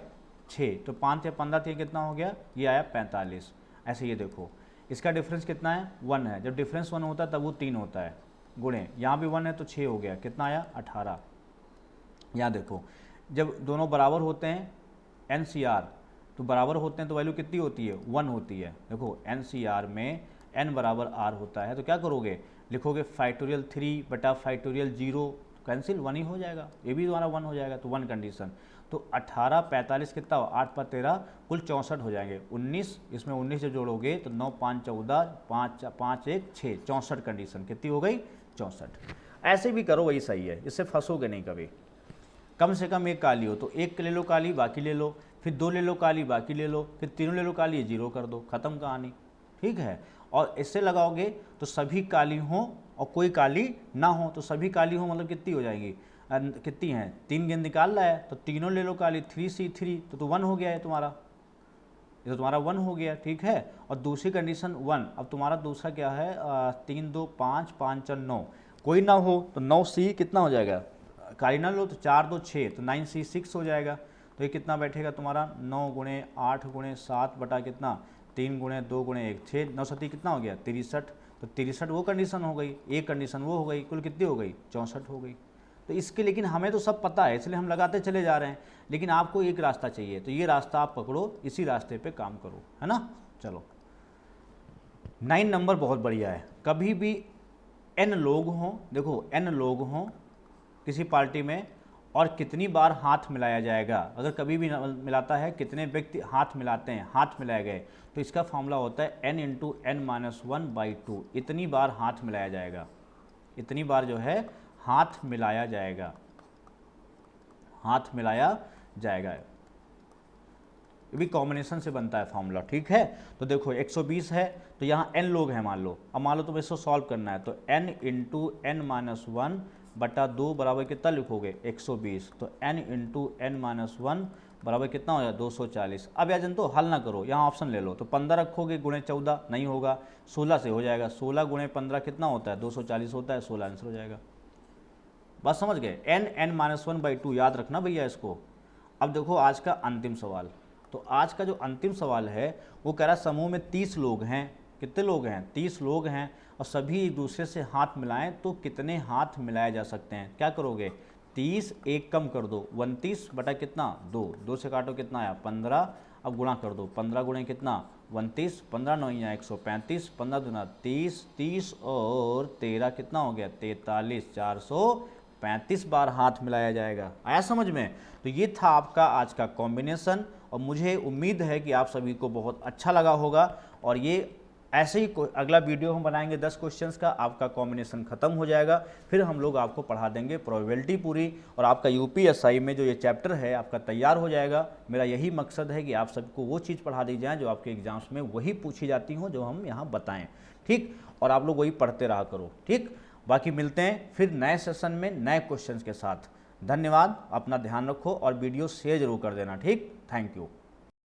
6, तो 5 या 15 3 कितना हो गया ये आया 45। ऐसे ये देखो इसका डिफरेंस कितना है 1 है, जब डिफरेंस 1 होता है तब वो 3 होता है, गुणे यहाँ भी 1 है तो 6 हो गया, कितना आया 18। यहाँ देखो जब दोनों बराबर होते हैं NCR तो बराबर होते हैं तो वैल्यू कितनी होती है 1 होती है। देखो NCR में n बराबर r होता है तो क्या करोगे, लिखोगे फैक्टोरियल 3 बटा फैक्टोरियल 0, कैंसिल 1 ही हो जाएगा, ये भी तुम्हारा 1 हो जाएगा, तो 1 कंडीशन। तो 18 45 कितना हो 8 पर 13 कुल 64 हो जाएंगे, 19 इसमें 19 जो जोड़ोगे तो 9 5 14 5 5 1 6 64 कंडीशन कितनी हो गई 64। ऐसे भी करो वही सही है, इससे फंसोगे नहीं कभी। कम से कम एक काली हो तो एक ले लो काली, बाकी ले लो, फिर 2 ले लो काली, बाकी ले लो, फिर 3 ले लो काली, ये 0 कर दो, खत्म कहानी, ठीक है। और इससे लगाओगे तो सभी काली हो और कोई काली ना हो, तो सभी काली हो मतलब कितनी हो जाएगी, कितनी हैं 3 गेंद निकाल रहा है तो तीनों ले लो काली, 3C3 तो 1 हो गया है तुम्हारा, ये तो तुम्हारा 1 हो गया, ठीक है। और दूसरी कंडीशन 1, अब तुम्हारा दूसरा क्या है 3 2 5 5 4 9, कोई ना हो तो 9C कितना हो जाएगा, काली ना लो तो 4 2 6 तो 9C 6 हो जाएगा। तो ये कितना बैठेगा तुम्हारा 9 गुणे 8 गुणे 7 बटा कितना 3 गुणे 2 गुणे 1 6, 9 7 कितना हो गया 63, तो 63 वो कंडीशन हो गई, एक कंडीशन वो हो गई, कुल कितनी हो गई 64 हो गई। तो इसके लेकिन हमें तो सब पता है इसलिए हम लगाते चले जा रहे हैं, लेकिन आपको एक रास्ता चाहिए तो ये रास्ता आप पकड़ो, इसी रास्ते पे काम करो, है ना। चलो 9 नंबर बहुत बढ़िया है, कभी भी n लोग हों, देखो n लोग हों किसी पार्टी में और कितनी बार हाथ मिलाया जाएगा, अगर कभी भी मिलाता है कितने व्यक्ति हाथ मिलाते हैं, हाथ मिलाए गए, तो इसका फॉर्मूला होता है n इंटू n-1/2, इतनी बार हाथ मिलाया जाएगा, इतनी बार जो है हाथ मिलाया जाएगा, हाथ मिलाया जाएगा, ये भी कॉम्बिनेशन से बनता है फॉर्मूला, ठीक है। तो देखो 120 है तो यहाँ n लोग हैं मान लो, अब मान लो तुम्हें इसको सॉल्व करना है तो n इंटू n-1/2 बराबर कितना लिखोगे 120, तो n इंटू n-1 बराबर कितना हो जाएगा 240। अब यार जन तो हल ना करो, यहाँ ऑप्शन ले लो, तो 15 रखोगे गुणे 14 नहीं होगा, 16 से हो जाएगा, 16 गुणे 15 कितना होता है 240 होता है, 16 आंसर हो जाएगा। बस समझ गए, n-1/2 याद रखना भैया इसको। अब देखो आज का अंतिम सवाल, तो आज का जो अंतिम सवाल है वो कह रहा समूह में 30 लोग हैं, कितने लोग हैं 30 लोग हैं और सभी एक दूसरे से हाथ मिलाएं तो कितने हाथ मिलाए जा सकते हैं। क्या करोगे 30 एक कम कर दो 29 बटा कितना 2, 2 से काटो कितना आया 15, अब गुणा कर दो 15 गुणे कितना 29, 15 9 या 135, 15 दूना 30, 30 और 13 कितना हो गया 43, 435 बार हाथ मिलाया जाएगा। आया समझ में। तो ये था आपका आज का कॉम्बिनेशन और मुझे उम्मीद है कि आप सभी को बहुत अच्छा लगा होगा और ये ऐसे ही अगला वीडियो हम बनाएंगे 10 क्वेश्चंस का, आपका कॉम्बिनेशन खत्म हो जाएगा, फिर हम लोग आपको पढ़ा देंगे प्रोबेबिलिटी पूरी और आपका यूपीएसआई में जो ये चैप्टर है आपका तैयार हो जाएगा। मेरा यही मकसद है कि आप सबको वो चीज़ पढ़ा दी जाए जो आपके एग्जाम्स में वही पूछी जाती हो जो हम यहाँ बताएं, ठीक, और आप लोग वही पढ़ते रहा करो, ठीक। बाकी मिलते हैं फिर नए सेशन में नए क्वेश्चन के साथ। धन्यवाद, अपना ध्यान रखो और वीडियो शेयर जरूर कर देना, ठीक। Thank you.